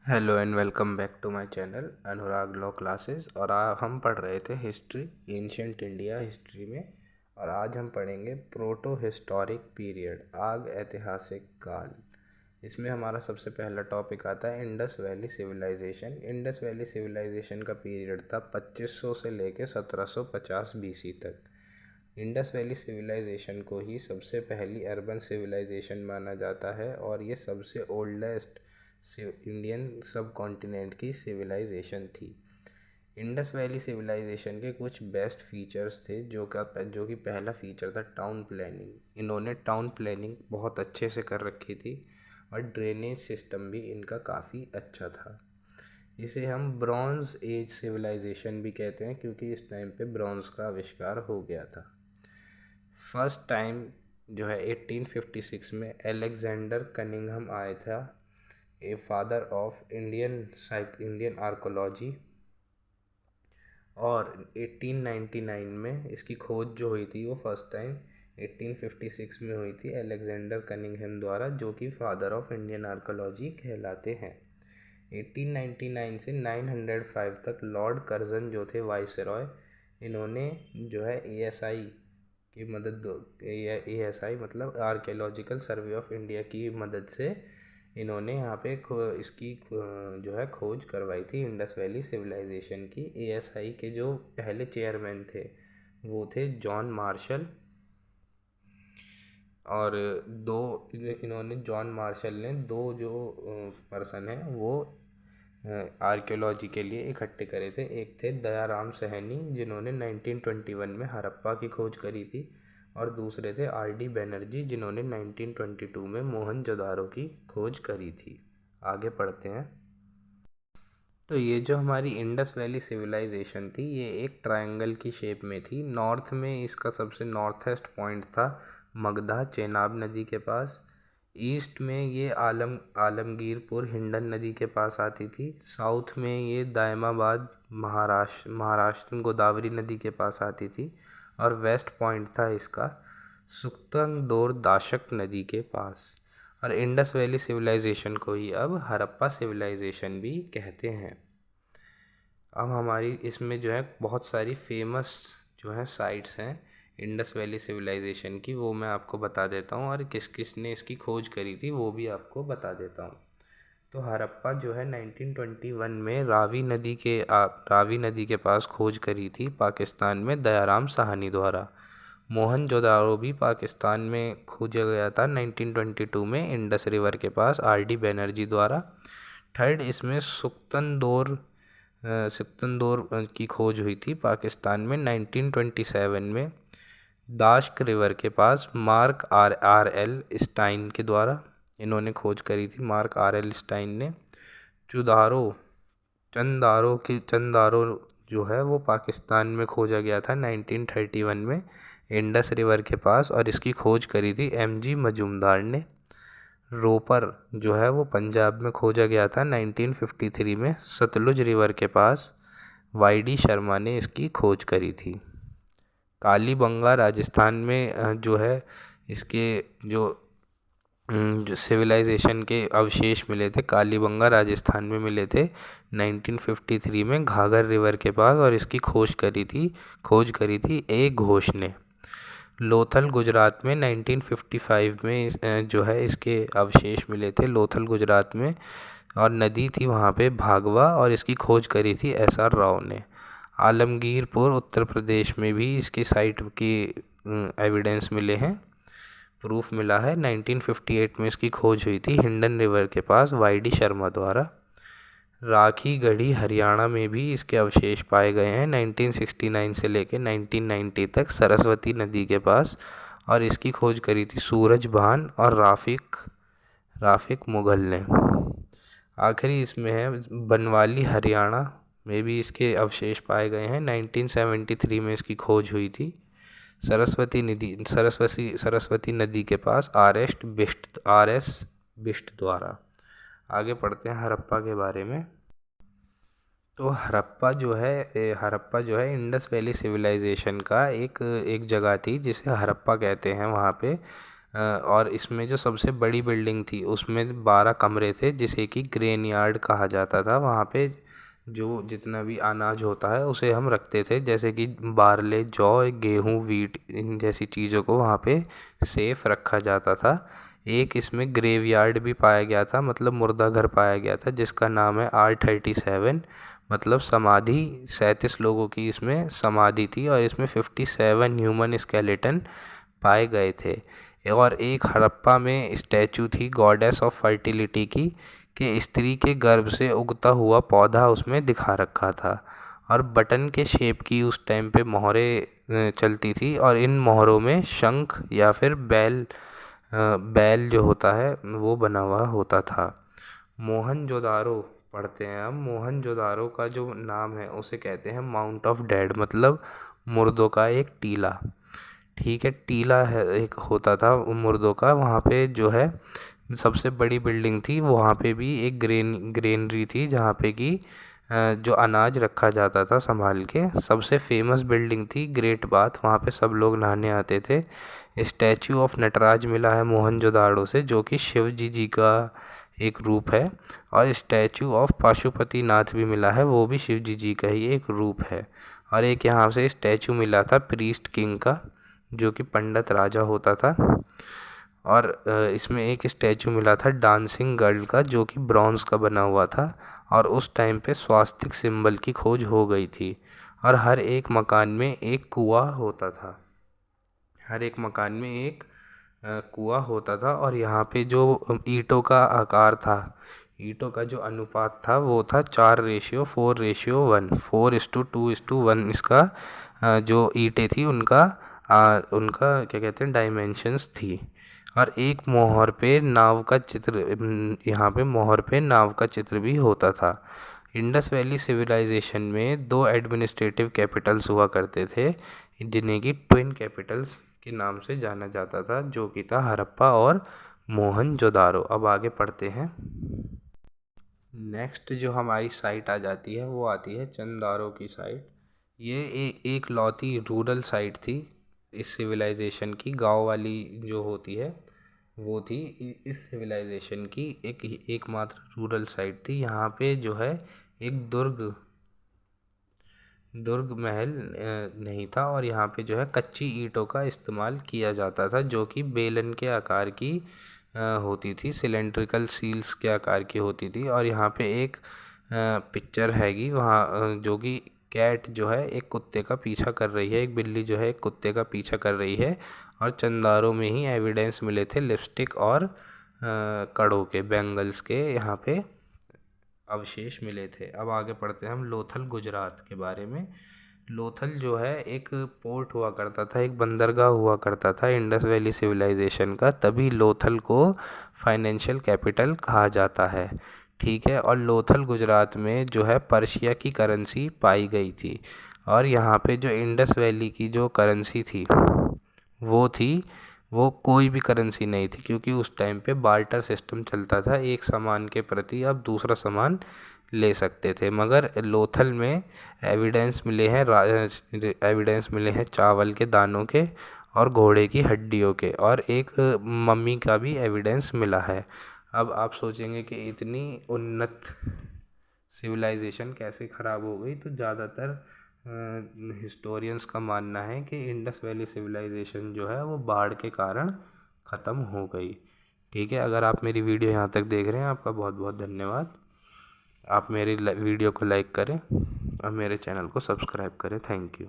Hello and welcome back to my channel Anurag law classes. और हम पढ़ रहे थे हिस्ट्री, एंशियंट इंडिया हिस्ट्री में। और आज हम पढ़ेंगे प्रोटो हिस्टोरिक पीरियड, आग ऐतिहासिक काल। इसमें हमारा सबसे पहला टॉपिक आता है Indus valley civilisation. Indus valley civilisation का पीरियड था 2500 से लेकर 1750 बीसी तक। इंडस वैली सिविलाइजेशन को ही सबसे पहली अर्बन सिविलाइजेशन माना जाता है और ये सबसे ओल्डेस्ट इंडियन सब कॉन्टिनेंट की सिविलाइजेशन थी। इंडस वैली सिविलाइजेशन के कुछ बेस्ट फीचर्स थे जो कि पहला फीचर था टाउन प्लानिंग। इन्होंने टाउन प्लानिंग बहुत अच्छे से कर रखी थी और ड्रेनेज सिस्टम भी इनका काफ़ी अच्छा था। इसे हम ब्रॉन्ज एज सिविलाइजेशन भी कहते हैं क्योंकि इस टाइम पे ब्रॉन्ज का आविष्कार हो गया था। फर्स्ट टाइम जो है 1856 में एलेक्जेंडर कनिंघम आया था, a father of Indian archaeology. और 1899 में इसकी खोज जो हुई थी वो फर्स्ट टाइम 1856 में हुई थी एलेक्जेंडर कनिंघम द्वारा, जो कि फादर ऑफ इंडियन आर्कोलॉजी कहलाते हैं। 1899 से 905 तक लॉर्ड कर्जन जो थे वाइसरॉय, इन्होंने जो है एएसआई की मदद, एएसआई मतलब आर्कियोलॉजिकल सर्वे ऑफ इंडिया की मदद से इन्होंने यहाँ पे इसकी जो है खोज करवाई थी इंडस वैली सिविलाइजेशन की। एएसआई के जो पहले चेयरमैन थे वो थे जॉन मार्शल। और दो इन्होंने जॉन मार्शल ने दो जो पर्सन हैं वो आर्कियोलॉजी के लिए इकट्ठे करे थे। एक थे दयाराम सहनी जिन्होंने 1921 में हड़प्पा की खोज करी थी, और दूसरे थे आरडी बनर्जी जिन्होंने 1922 में मोहनजोदारो की खोज करी थी। आगे पढ़ते हैं। तो ये जो हमारी इंडस वैली सिविलाइजेशन थी ये एक ट्रायंगल की शेप में थी। नॉर्थ में इसका सबसे नॉर्थेस्ट पॉइंट था मगधा चेनाब नदी के पास। ईस्ट में ये आलमगीरपुर हिंडन नदी के पास आती थी। साउथ में ये दायमाबाद महाराष्ट्र गोदावरी नदी के पास आती थी। और वेस्ट पॉइंट था इसका सुक्तनदोर दाशक नदी के पास। और इंडस वैली सिविलाइजेशन को ही अब हड़प्पा सिविलाइजेशन भी कहते हैं। अब हमारी इसमें जो है बहुत सारी फेमस जो है साइट्स हैं इंडस वैली सिविलाइजेशन की, वो मैं आपको बता देता हूँ, और किस किस ने इसकी खोज करी थी वो भी आपको बता देता हूँ। तो हड़प्पा जो है 1921 में रावी नदी के पास खोज करी थी पाकिस्तान में दयाराम साहनी द्वारा। मोहनजोदारो भी पाकिस्तान में खोजा गया था 1922 में इंडस रिवर के पास आरडी बनर्जी द्वारा। थर्ड इसमें सुक्तनदोर की खोज हुई थी पाकिस्तान में 1927 में दाश्क रिवर के पास Mark R R L Stein के द्वारा। इन्होंने खोज करी थी मार्क आर एल स्टाइन ने। चुदारो चंदारो जो है वो पाकिस्तान में खोजा गया था 1931 में इंडस रिवर के पास, और इसकी खोज करी थी एमजी मजूमदार ने। रोपर जो है वो पंजाब में खोजा गया था 1953 में सतलुज रिवर के पास। वाईडी शर्मा ने इसकी खोज करी थी। कालीबंगा राजस्थान में जो है इसके जो सिविलाइजेशन के अवशेष मिले थे कालीबंगा राजस्थान में मिले थे 1953 में घाघर रिवर के पास, और इसकी खोज करी थी ए घोष ने। लोथल गुजरात में 1955 में जो है इसके अवशेष मिले थे लोथल गुजरात में, और नदी थी वहाँ पे भागवा, और इसकी खोज करी थी एसआर राव ने। आलमगीरपुर उत्तर प्रदेश में भी इसकी साइट की एविडेंस मिले हैं, प्रूफ मिला है। 1958 में इसकी खोज हुई थी हिंडन रिवर के पास वाईडी शर्मा द्वारा। राखी गढ़ी हरियाणा में भी इसके अवशेष पाए गए हैं 1969 से लेकर 1990 तक सरस्वती नदी के पास, और इसकी खोज करी थी सूरज भान और राफिक मुगल ने। आखिरी इसमें है बनवाली हरियाणा में भी इसके अवशेष पाए गए हैं 1973 में इसकी खोज हुई थी सरस्वती नदी के पास आर एस बिष्ट द्वारा। आगे पढ़ते हैं हड़प्पा के बारे में। तो हड़प्पा जो है इंडस वैली सिविलाइजेशन का एक जगह थी जिसे हड़प्पा कहते हैं। वहाँ पे और इसमें जो सबसे बड़ी बिल्डिंग थी उसमें 12 कमरे थे जिसे कि ग्रेन यार्ड कहा जाता था। वहाँ पे जो जितना भी अनाज होता है उसे हम रखते थे, जैसे कि बारले, जौ, गेहूँ, वीट, इन जैसी चीज़ों को वहाँ पे सेफ रखा जाता था। एक इसमें ग्रेवयार्ड भी पाया गया था, मतलब मुर्दा घर पाया गया था, जिसका नाम है R37, मतलब समाधि। 37 लोगों की इसमें समाधि थी और इसमें 57 ह्यूमन स्केलेटन पाए गए थे। और एक हड़प्पा में स्टैचू थी गॉडेस ऑफ फर्टिलिटी की, कि स्त्री के गर्भ से उगता हुआ पौधा उसमें दिखा रखा था। और बटन के शेप की उस टाइम पे मोहरें चलती थी और इन मोहरों में शंख या फिर बैल जो होता है वो बना हुआ होता था। मोहनजोदारो पढ़ते हैं हम। मोहनजोदारो का जो नाम है उसे कहते हैं माउंट ऑफ डेड, मतलब मुर्दों का एक टीला। ठीक है, टीला है एक होता था मुर्दों का। वहाँ पे जो है सबसे बड़ी बिल्डिंग थी, वहाँ पे भी एक ग्रेनरी थी जहाँ पे कि जो अनाज रखा जाता था संभाल के। सबसे फेमस बिल्डिंग थी ग्रेट बाथ, वहाँ पे सब लोग नहाने आते थे। स्टैचू ऑफ नटराज मिला है मोहनजोदाड़ो से, जो कि शिव जी का एक रूप है। और स्टैचू ऑफ पाशुपति नाथ भी मिला है, वो भी शिव जी का ही एक रूप है। और एक यहाँ से स्टैचू मिला था प्रीस्ट किंग का, जो कि पंडित राजा होता था। और इसमें एक स्टैचू मिला था डांसिंग गर्ल का, जो कि ब्रॉन्ज का बना हुआ था। और उस टाइम पे स्वास्तिक सिंबल की खोज हो गई थी। और हर एक मकान में एक कुआं होता था। हर एक मकान में एक कुआं होता था। और यहाँ पे जो ईंटों का आकार था, ईंटों का जो अनुपात था वो था 4:4:1, 4:2:1 इसका जो ईंटें थी उनका उनका क्या कहते हैं डायमेंशंस थी। और एक मोहर पे नाव का चित्र, यहाँ पे मोहर पे नाव का चित्र भी होता था। इंडस वैली सिविलाइजेशन में 2 एडमिनिस्ट्रेटिव कैपिटल्स हुआ करते थे, जिन्हें की ट्विन कैपिटल्स के नाम से जाना जाता था, जो कि था हड़प्पा और मोहनजोदारो। अब आगे पढ़ते हैं। नेक्स्ट जो हमारी साइट आ जाती है वो आती है चंदारो की साइट। ये एक लौती रूरल साइट थी इस सिविलाइजेशन की। गांव वाली जो होती है वो थी इस सिविलाइजेशन की एकमात्र रूरल साइट थी। यहाँ पे जो है एक दुर्ग महल नहीं था। और यहाँ पे जो है कच्ची ईंटों का इस्तेमाल किया जाता था, जो कि बेलन के आकार की होती थी, सिलेंड्रिकल सील्स के आकार की होती थी। और यहाँ पे एक पिक्चर हैगी वहाँ जो कि कैट जो है एक कुत्ते का पीछा कर रही है, एक बिल्ली जो है एक कुत्ते का पीछा कर रही है। और चंदारों में ही एविडेंस मिले थे लिपस्टिक और कड़ों के, बैंगल्स के यहाँ पे अवशेष मिले थे। अब आगे पढ़ते हैं हम लोथल गुजरात के बारे में। लोथल जो है एक पोर्ट हुआ करता था, एक बंदरगाह हुआ करता था इंडस वैली सिविलाइजेशन का, तभी लोथल को फाइनेंशियल कैपिटल कहा जाता है। ठीक है, और लोथल गुजरात में जो है पर्शिया की करेंसी पाई गई थी। और यहाँ पे जो इंडस वैली की जो करेंसी थी वो थी, वो कोई भी करेंसी नहीं थी, क्योंकि उस टाइम पे बार्टर सिस्टम चलता था, एक सामान के प्रति आप दूसरा सामान ले सकते थे। मगर लोथल में एविडेंस मिले हैं चावल के दानों के और घोड़े की हड्डियों के, और एक मम्मी का भी एविडेंस मिला है। अब आप सोचेंगे कि इतनी उन्नत सिविलाइजेशन कैसे ख़राब हो गई, तो ज़्यादातर हिस्टोरियंस का मानना है कि इंडस वैली सिविलाइजेशन जो है वो बाढ़ के कारण ख़त्म हो गई। ठीक है, अगर आप मेरी वीडियो यहाँ तक देख रहे हैं आपका बहुत बहुत धन्यवाद। आप मेरी वीडियो को लाइक करें और मेरे चैनल को सब्सक्राइब करें। Thank you.